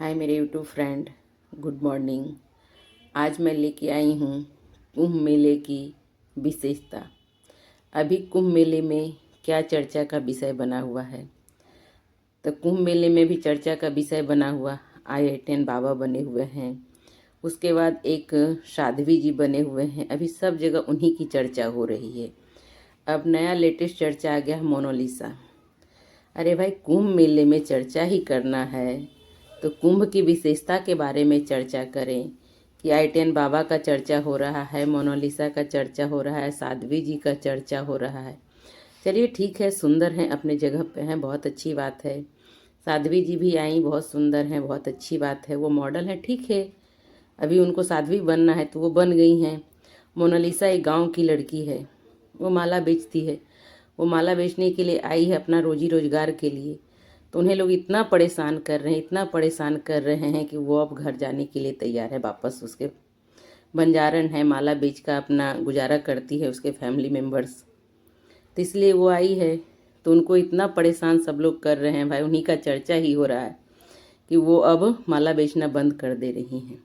हाय मेरे YouTube friend, good morning. आज मैं लेके आई हूँ कुंभ मेले की विशेषता। अभी कुंभ मेले में क्या चर्चा का विषय बना हुआ है, तो कुंभ मेले में भी चर्चा का विषय बना हुआ I-18 बाबा बने हुए हैं। उसके बाद एक साध्वी जी बने हुए हैं। अभी सब जगह उन्हीं की चर्चा हो रही है। अब नया लेटेस्ट चर्चा आ गया है मोनालिसा। अरे भाई, कुंभ मेले में चर्चा ही करना है तो कुंभ की विशेषता के बारे में चर्चा करें कि I-10 बाबा का चर्चा हो रहा है, मोनालिसा का चर्चा हो रहा है, साध्वी जी का चर्चा हो रहा है। चलिए ठीक है, सुंदर हैं, अपने जगह पे हैं, बहुत अच्छी बात है। साध्वी जी भी आई, बहुत सुंदर हैं, बहुत अच्छी बात है। वो मॉडल है, ठीक है, अभी उनको साध्वी बनना है तो वो बन गई हैं। मोनालिसा एक गांव की लड़की है, वो माला बेचती है। वो माला बेचने के लिए आई है अपना रोजी रोजगार के लिए, तो उन्हें लोग इतना परेशान कर रहे हैं, इतना परेशान कर रहे हैं कि वो अब घर जाने के लिए तैयार है वापस। उसके बंजारन है, माला बेच का अपना गुजारा करती है उसके फैमिली मेम्बर्स, तो इसलिए वो आई है। तो उनको इतना परेशान सब लोग कर रहे हैं भाई, उन्हीं का चर्चा ही हो रहा है कि वो अब माला बेचना बंद कर दे रही हैं।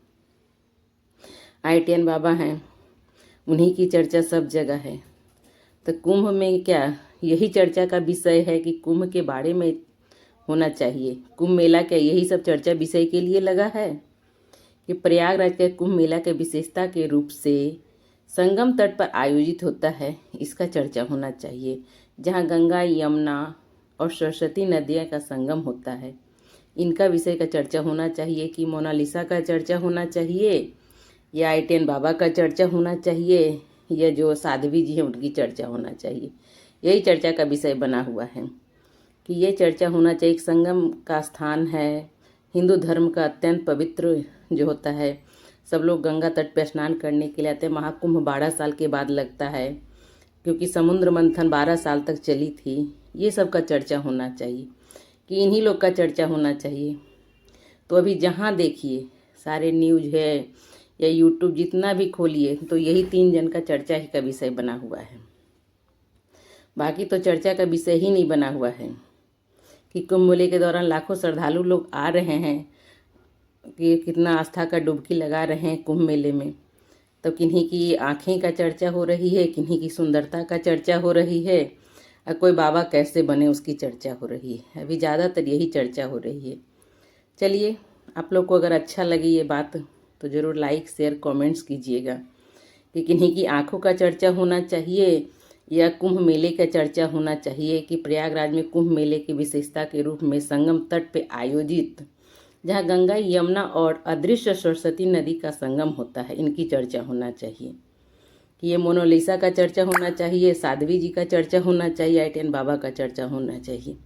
I-10 बाबा हैं, उन्हीं की चर्चा सब जगह है। तो कुंभ में क्या यही चर्चा का विषय है कि कुंभ के बारे में होना चाहिए। कुंभ मेला क्या यही सब चर्चा विषय के लिए लगा है कि प्रयागराज के कुंभ मेला के विशेषता के रूप से संगम तट पर आयोजित होता है, इसका चर्चा होना चाहिए। जहां गंगा, यमुना और सरस्वती नदियां का संगम होता है, इनका विषय का चर्चा होना चाहिए। कि मोनालिसा का चर्चा होना चाहिए या I-10 बाबा का चर्चा होना चाहिए या जो साध्वी जी हैं उनकी चर्चा होना चाहिए। यही चर्चा का विषय बना हुआ है कि ये चर्चा होना चाहिए। एक संगम का स्थान है, हिंदू धर्म का अत्यंत पवित्र जो होता है। सब लोग गंगा तट पर स्नान करने के लिए आते हैं। महाकुंभ 12 साल के बाद लगता है, क्योंकि समुद्र मंथन 12 साल तक चली थी। ये सब का चर्चा होना चाहिए कि इन्हीं लोग का चर्चा होना चाहिए। तो अभी जहाँ देखिए सारे न्यूज़ है या यूट्यूब जितना भी खोलिए तो यही 3 जन का चर्चा ही का विषय बना हुआ है। बाकी तो चर्चा का विषय ही नहीं बना हुआ है कि कुंभ मेले के दौरान लाखों श्रद्धालु लोग आ रहे हैं, कि कितना आस्था का डुबकी लगा रहे हैं कुंभ मेले में। तो किन्हीं की आँखें का चर्चा हो रही है, किन्हीं की सुंदरता का चर्चा हो रही है, और कोई बाबा कैसे बने उसकी चर्चा हो रही है। अभी ज़्यादातर यही चर्चा हो रही है। चलिए, आप लोग को अगर अच्छा लगे ये बात तो ज़रूर लाइक शेयर कमेंट्स कीजिएगा कि किन्हीं की आँखों का चर्चा होना चाहिए या कुंभ मेले का चर्चा होना चाहिए। कि प्रयागराज में कुंभ मेले की विशेषता के रूप में संगम तट पे आयोजित, जहाँ गंगा, यमुना और अदृश्य सरस्वती नदी का संगम होता है, इनकी चर्चा होना चाहिए। कि ये मोनालिसा का चर्चा होना चाहिए, साध्वी जी का चर्चा होना चाहिए, I-10 बाबा का चर्चा होना चाहिए।